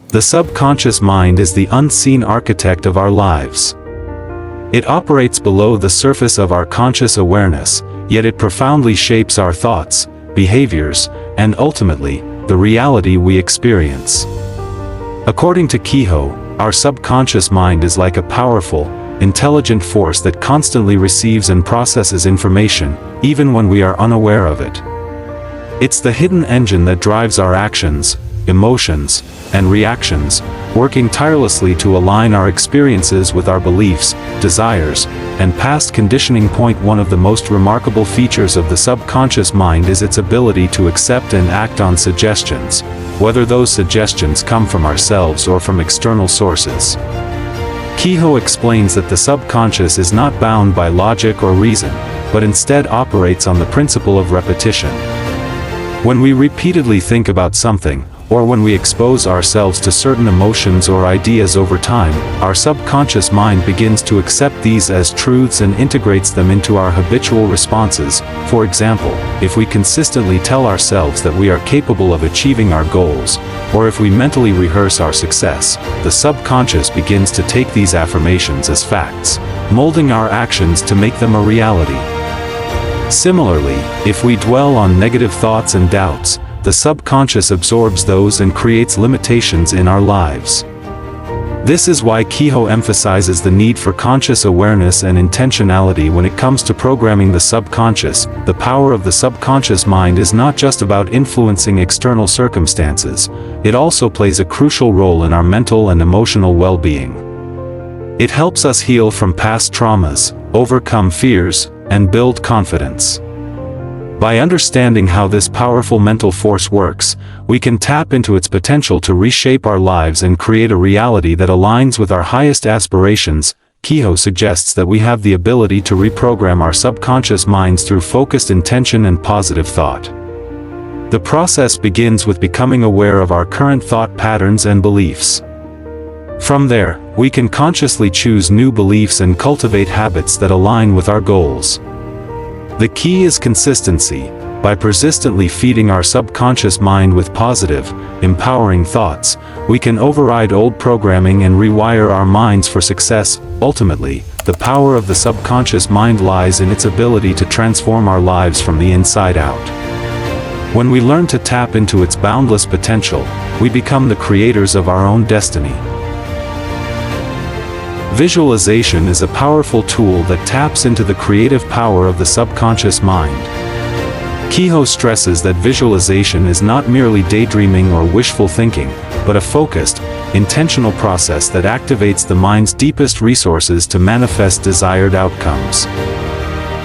The subconscious mind is the unseen architect of our lives. It operates below the surface of our conscious awareness, yet it profoundly shapes our thoughts, behaviors, and ultimately, the reality we experience. According to Kehoe, our subconscious mind is like a powerful, intelligent force that constantly receives and processes information, even when we are unaware of it. It's the hidden engine that drives our actions, emotions, and reactions, working tirelessly to align our experiences with our beliefs, desires, and past conditioning. One of the most remarkable features of the subconscious mind is its ability to accept and act on suggestions, whether those suggestions come from ourselves or from external sources. Kehoe explains that the subconscious is not bound by logic or reason, but instead operates on the principle of repetition. When we repeatedly think about something, or when we expose ourselves to certain emotions or ideas over time, our subconscious mind begins to accept these as truths and integrates them into our habitual responses. For example, if we consistently tell ourselves that we are capable of achieving our goals, or if we mentally rehearse our success, the subconscious begins to take these affirmations as facts, molding our actions to make them a reality. Similarly, if we dwell on negative thoughts and doubts, the subconscious absorbs those and creates limitations in our lives. This is why Kehoe emphasizes the need for conscious awareness and intentionality when it comes to programming the subconscious. The power of the subconscious mind is not just about influencing external circumstances, it also plays a crucial role in our mental and emotional well-being. It helps us heal from past traumas, overcome fears, and build confidence. By understanding how this powerful mental force works, we can tap into its potential to reshape our lives and create a reality that aligns with our highest aspirations. Kehoe suggests that we have the ability to reprogram our subconscious minds through focused intention and positive thought. The process begins with becoming aware of our current thought patterns and beliefs. From there, we can consciously choose new beliefs and cultivate habits that align with our goals. The key is consistency. By persistently feeding our subconscious mind with positive, empowering thoughts, we can override old programming and rewire our minds for success. Ultimately, the power of the subconscious mind lies in its ability to transform our lives from the inside out. When we learn to tap into its boundless potential, we become the creators of our own destiny. Visualization is a powerful tool that taps into the creative power of the subconscious mind. Kehoe stresses that visualization is not merely daydreaming or wishful thinking, but a focused, intentional process that activates the mind's deepest resources to manifest desired outcomes.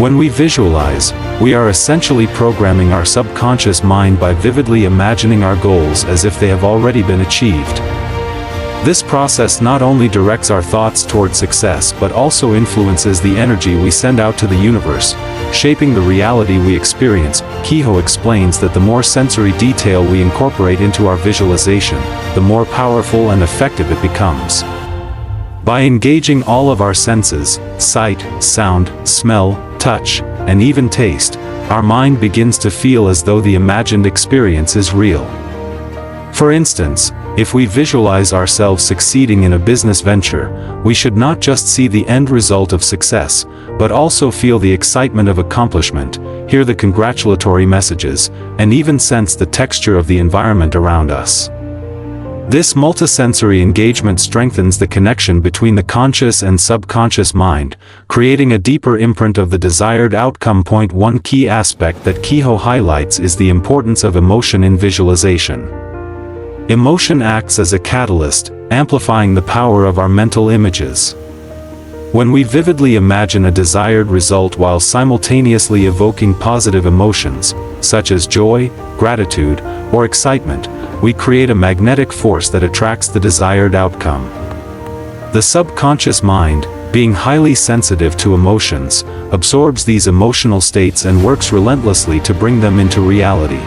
When we visualize, we are essentially programming our subconscious mind by vividly imagining our goals as if they have already been achieved. This process not only directs our thoughts toward success but also influences the energy we send out to the universe, shaping the reality we experience. Kehoe explains that the more sensory detail we incorporate into our visualization, the more powerful and effective it becomes. By engaging all of our senses, sight, sound, smell, touch, and even taste, our mind begins to feel as though the imagined experience is real. For instance, if we visualize ourselves succeeding in a business venture, we should not just see the end result of success, but also feel the excitement of accomplishment, hear the congratulatory messages, and even sense the texture of the environment around us. This multisensory engagement strengthens the connection between the conscious and subconscious mind, creating a deeper imprint of the desired outcome. One key aspect that Kehoe highlights is the importance of emotion in visualization. Emotion acts as a catalyst, amplifying the power of our mental images. When we vividly imagine a desired result while simultaneously evoking positive emotions, such as joy, gratitude, or excitement, we create a magnetic force that attracts the desired outcome. The subconscious mind, being highly sensitive to emotions, absorbs these emotional states and works relentlessly to bring them into reality.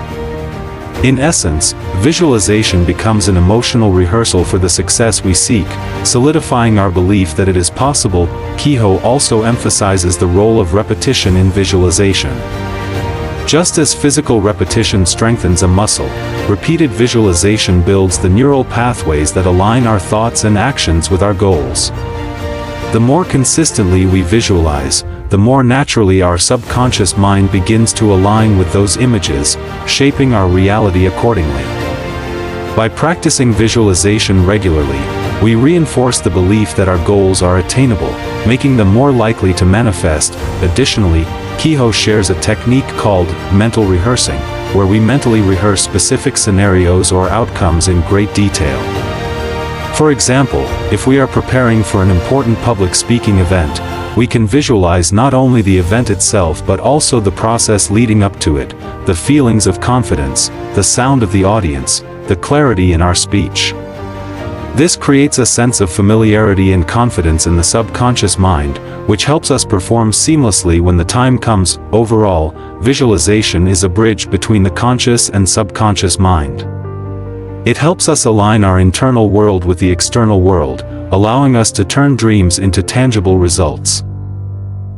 In essence, visualization becomes an emotional rehearsal for the success we seek, solidifying our belief that it is possible. Kehoe also emphasizes the role of repetition in visualization. Just as physical repetition strengthens a muscle, repeated visualization builds the neural pathways that align our thoughts and actions with our goals. The more consistently we visualize, the more naturally our subconscious mind begins to align with those images, shaping our reality accordingly. By practicing visualization regularly, we reinforce the belief that our goals are attainable, making them more likely to manifest. Additionally, Kehoe shares a technique called mental rehearsing, where we mentally rehearse specific scenarios or outcomes in great detail. For example, if we are preparing for an important public speaking event, we can visualize not only the event itself but also the process leading up to it, the feelings of confidence, the sound of the audience, the clarity in our speech. This creates a sense of familiarity and confidence in the subconscious mind, which helps us perform seamlessly when the time comes. Overall, visualization is a bridge between the conscious and subconscious mind. It helps us align our internal world with the external world, allowing us to turn dreams into tangible results.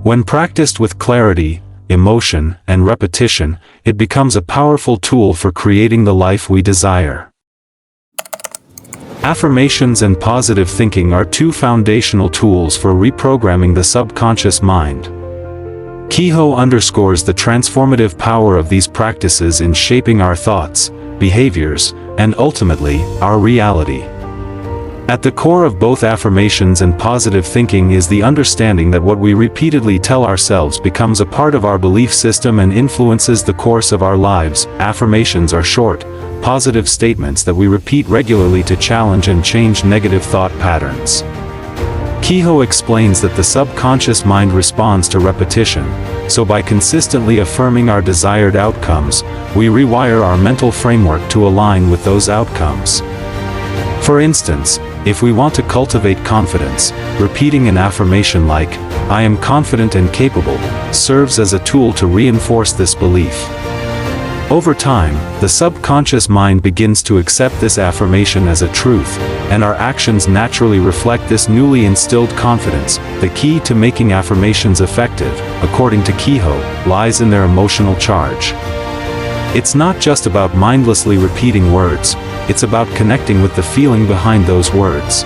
When practiced with clarity, emotion, and repetition, it becomes a powerful tool for creating the life we desire. Affirmations and positive thinking are two foundational tools for reprogramming the subconscious mind. Kehoe underscores the transformative power of these practices in shaping our thoughts, behaviors, and ultimately, our reality. At the core of both affirmations and positive thinking is the understanding that what we repeatedly tell ourselves becomes a part of our belief system and influences the course of our lives. Affirmations are short, positive statements that we repeat regularly to challenge and change negative thought patterns. Kehoe explains that the subconscious mind responds to repetition, so by consistently affirming our desired outcomes, we rewire our mental framework to align with those outcomes. For instance, if we want to cultivate confidence, repeating an affirmation like, "I am confident and capable," serves as a tool to reinforce this belief. Over time, the subconscious mind begins to accept this affirmation as a truth, and our actions naturally reflect this newly instilled confidence. The key to making affirmations effective, according to Kehoe, lies in their emotional charge. It's not just about mindlessly repeating words, it's about connecting with the feeling behind those words.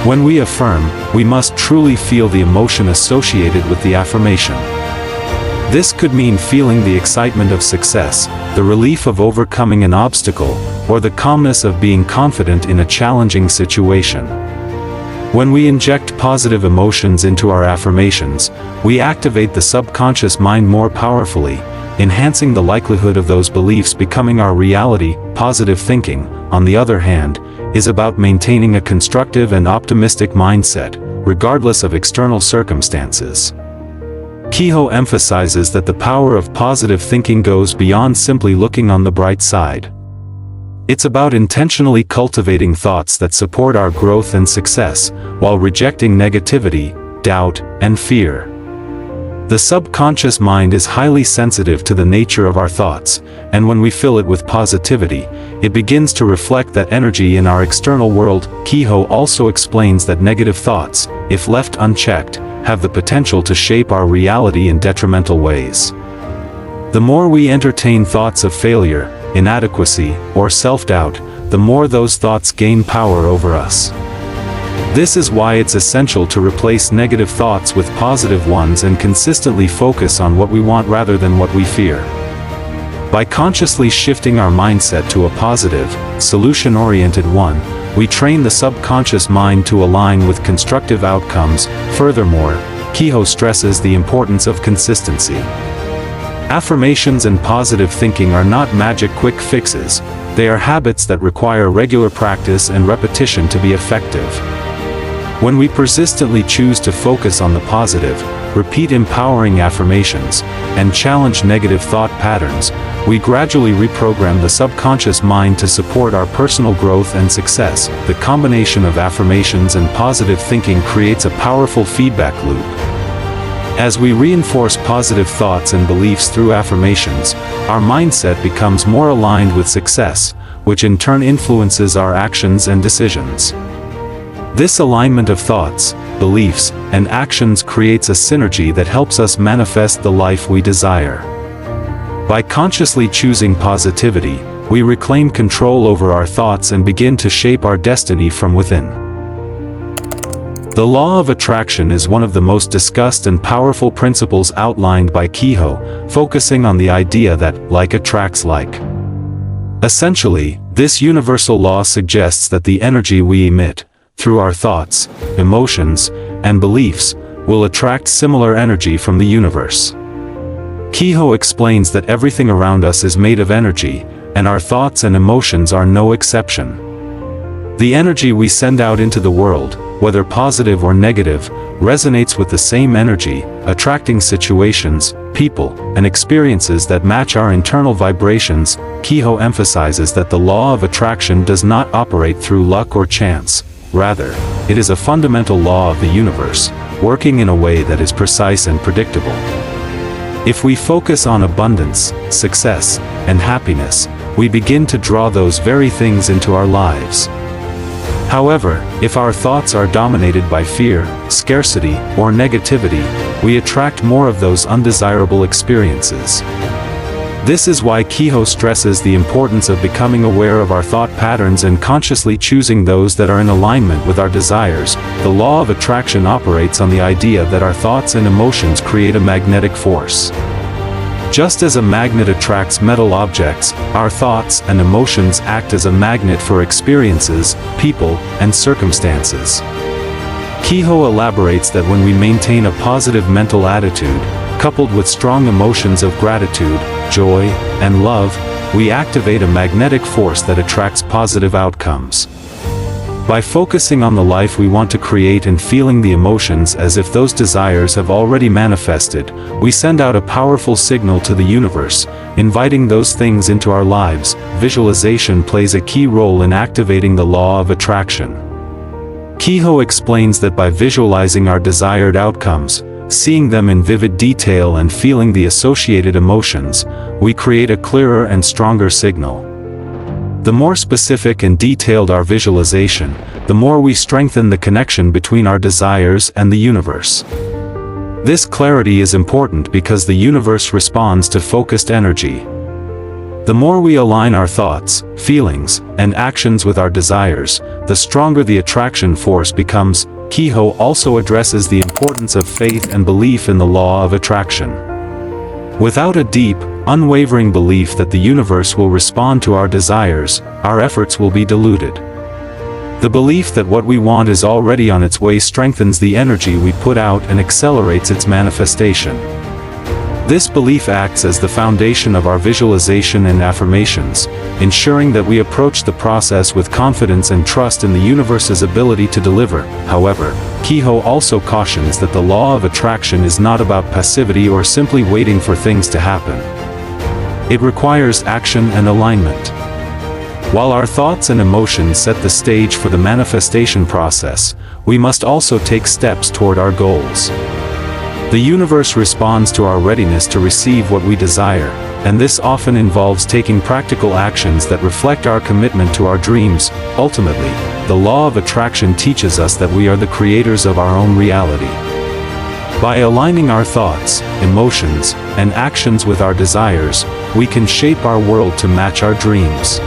When we affirm, we must truly feel the emotion associated with the affirmation. This could mean feeling the excitement of success, the relief of overcoming an obstacle, or the calmness of being confident in a challenging situation. When we inject positive emotions into our affirmations, we activate the subconscious mind more powerfully, enhancing the likelihood of those beliefs becoming our reality. Positive thinking, on the other hand, is about maintaining a constructive and optimistic mindset, regardless of external circumstances. Kehoe emphasizes that the power of positive thinking goes beyond simply looking on the bright side. It's about intentionally cultivating thoughts that support our growth and success, while rejecting negativity, doubt, and fear. The subconscious mind is highly sensitive to the nature of our thoughts, and when we fill it with positivity, it begins to reflect that energy in our external world. Kehoe also explains that negative thoughts, if left unchecked, have the potential to shape our reality in detrimental ways. The more we entertain thoughts of failure, inadequacy, or self-doubt, the more those thoughts gain power over us. This is why it's essential to replace negative thoughts with positive ones and consistently focus on what we want rather than what we fear. By consciously shifting our mindset to a positive, solution-oriented one, we train the subconscious mind to align with constructive outcomes. Furthermore, Kehoe stresses the importance of consistency. Affirmations and positive thinking are not magic quick fixes, they are habits that require regular practice and repetition to be effective. When we persistently choose to focus on the positive, repeat empowering affirmations, and challenge negative thought patterns, we gradually reprogram the subconscious mind to support our personal growth and success. The combination of affirmations and positive thinking creates a powerful feedback loop. As we reinforce positive thoughts and beliefs through affirmations, our mindset becomes more aligned with success, which in turn influences our actions and decisions. This alignment of thoughts, beliefs, and actions creates a synergy that helps us manifest the life we desire. By consciously choosing positivity, we reclaim control over our thoughts and begin to shape our destiny from within. The law of attraction is one of the most discussed and powerful principles outlined by Kehoe, focusing on the idea that like attracts like. Essentially, this universal law suggests that the energy we emit, through our thoughts, emotions, and beliefs, will attract similar energy from the universe. Kehoe explains that everything around us is made of energy, and our thoughts and emotions are no exception. The energy we send out into the world, whether positive or negative, resonates with the same energy, attracting situations, people, and experiences that match our internal vibrations. Kehoe emphasizes that the law of attraction does not operate through luck or chance. Rather, it is a fundamental law of the universe, working in a way that is precise and predictable. If we focus on abundance, success, and happiness, we begin to draw those very things into our lives. However, if our thoughts are dominated by fear, scarcity, or negativity, we attract more of those undesirable experiences. This is why Kehoe stresses the importance of becoming aware of our thought patterns and consciously choosing those that are in alignment with our desires. The law of attraction operates on the idea that our thoughts and emotions create a magnetic force. Just as a magnet attracts metal objects, our thoughts and emotions act as a magnet for experiences, people, and circumstances. Kehoe elaborates that when we maintain a positive mental attitude, coupled with strong emotions of gratitude, joy, and love, we activate a magnetic force that attracts positive outcomes. By focusing on the life we want to create and feeling the emotions as if those desires have already manifested, we send out a powerful signal to the universe, inviting those things into our lives. Visualization plays a key role in activating the law of attraction. Kehoe explains that by visualizing our desired outcomes, seeing them in vivid detail and feeling the associated emotions, we create a clearer and stronger signal. The more specific and detailed our visualization, the more we strengthen the connection between our desires and the universe. This clarity is important because the universe responds to focused energy. The more we align our thoughts, feelings, and actions with our desires, the stronger the attraction force becomes. Kehoe also addresses the importance of faith and belief in the law of attraction. Without a deep, unwavering belief that the universe will respond to our desires, our efforts will be diluted. The belief that what we want is already on its way strengthens the energy we put out and accelerates its manifestation. This belief acts as the foundation of our visualization and affirmations, ensuring that we approach the process with confidence and trust in the universe's ability to deliver. However, Kehoe also cautions that the law of attraction is not about passivity or simply waiting for things to happen. It requires action and alignment. While our thoughts and emotions set the stage for the manifestation process, we must also take steps toward our goals. The universe responds to our readiness to receive what we desire, and this often involves taking practical actions that reflect our commitment to our dreams. Ultimately, the law of attraction teaches us that we are the creators of our own reality. By aligning our thoughts, emotions, and actions with our desires, we can shape our world to match our dreams.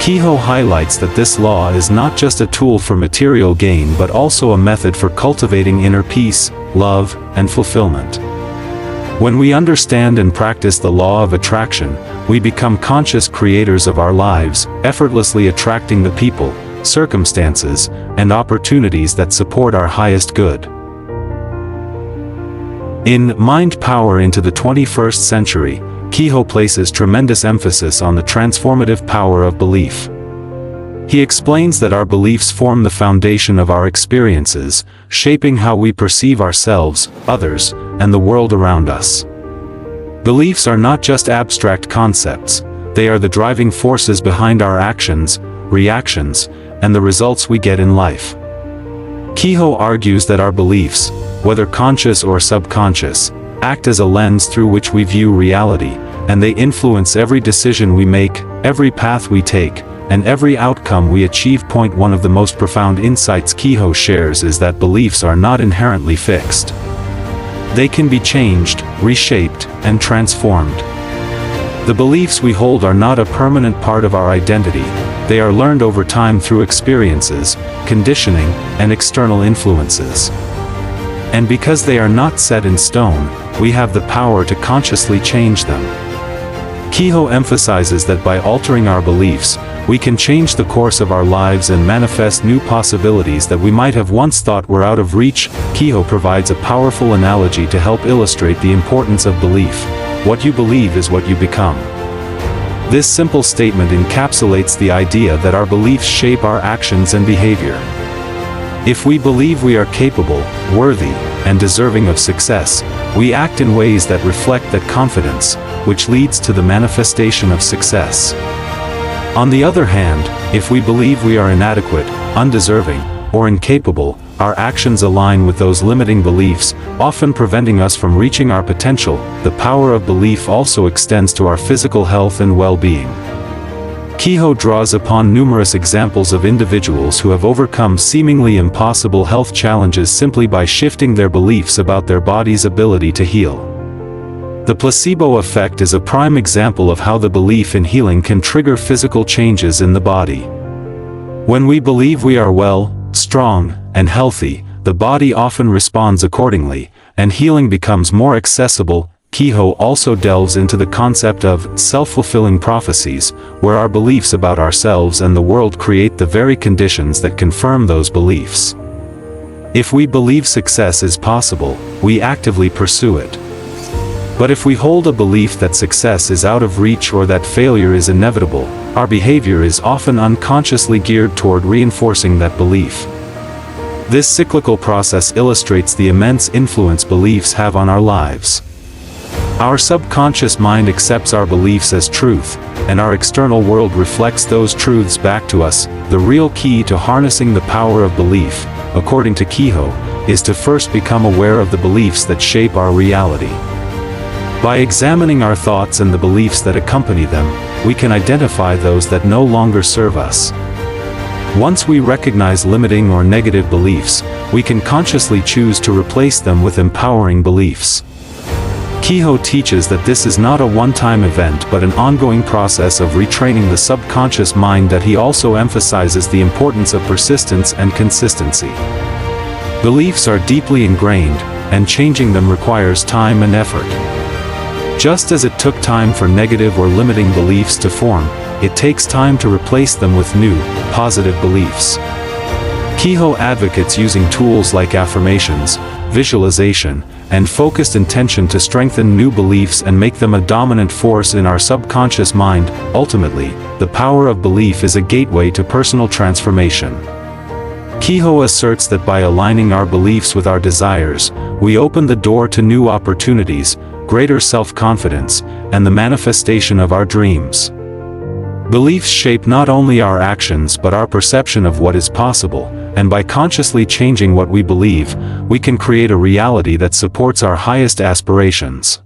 Kehoe highlights that this law is not just a tool for material gain but also a method for cultivating inner peace, love, and fulfillment. When we understand and practice the law of attraction, we become conscious creators of our lives, effortlessly attracting the people, circumstances, and opportunities that support our highest good. In Mind Power into the 21st Century, Kehoe places tremendous emphasis on the transformative power of belief. He explains that our beliefs form the foundation of our experiences, shaping how we perceive ourselves, others, and the world around us. Beliefs are not just abstract concepts, they are the driving forces behind our actions, reactions, and the results we get in life. Kehoe argues that our beliefs, whether conscious or subconscious, act as a lens through which we view reality, and they influence every decision we make, every path we take, and every outcome we achieve. One of the most profound insights Kehoe shares is that beliefs are not inherently fixed. They can be changed, reshaped, and transformed. The beliefs we hold are not a permanent part of our identity. They are learned over time through experiences, conditioning, and external influences. And because they are not set in stone, we have the power to consciously change them. Kehoe emphasizes that by altering our beliefs, we can change the course of our lives and manifest new possibilities that we might have once thought were out of reach. Kehoe provides a powerful analogy to help illustrate the importance of belief. What you believe is what you become. This simple statement encapsulates the idea that our beliefs shape our actions and behavior. If we believe we are capable, worthy, and deserving of success, we act in ways that reflect that confidence, which leads to the manifestation of success. On the other hand, if we believe we are inadequate, undeserving, or incapable, our actions align with those limiting beliefs, often preventing us from reaching our potential. The power of belief also extends to our physical health and well-being. Kehoe draws upon numerous examples of individuals who have overcome seemingly impossible health challenges simply by shifting their beliefs about their body's ability to heal. The placebo effect is a prime example of how the belief in healing can trigger physical changes in the body. When we believe we are well, strong, and healthy, the body often responds accordingly, and healing becomes more accessible. Kehoe also delves into the concept of self-fulfilling prophecies, where our beliefs about ourselves and the world create the very conditions that confirm those beliefs. If we believe success is possible, we actively pursue it. But if we hold a belief that success is out of reach or that failure is inevitable, our behavior is often unconsciously geared toward reinforcing that belief. This cyclical process illustrates the immense influence beliefs have on our lives. Our subconscious mind accepts our beliefs as truth, and our external world reflects those truths back to us. The real key to harnessing the power of belief, according to Kehoe, is to first become aware of the beliefs that shape our reality. By examining our thoughts and the beliefs that accompany them, we can identify those that no longer serve us. Once we recognize limiting or negative beliefs, we can consciously choose to replace them with empowering beliefs. Kehoe teaches that this is not a one-time event but an ongoing process of retraining the subconscious mind. That he also emphasizes the importance of persistence and consistency. Beliefs are deeply ingrained, and changing them requires time and effort. Just as it took time for negative or limiting beliefs to form, it takes time to replace them with new, positive beliefs. Kehoe advocates using tools like affirmations, visualization, and focused intention to strengthen new beliefs and make them a dominant force in our subconscious mind. Ultimately, the power of belief is a gateway to personal transformation. Kehoe asserts that by aligning our beliefs with our desires, we open the door to new opportunities, greater self-confidence, and the manifestation of our dreams. Beliefs shape not only our actions but our perception of what is possible, and by consciously changing what we believe, we can create a reality that supports our highest aspirations.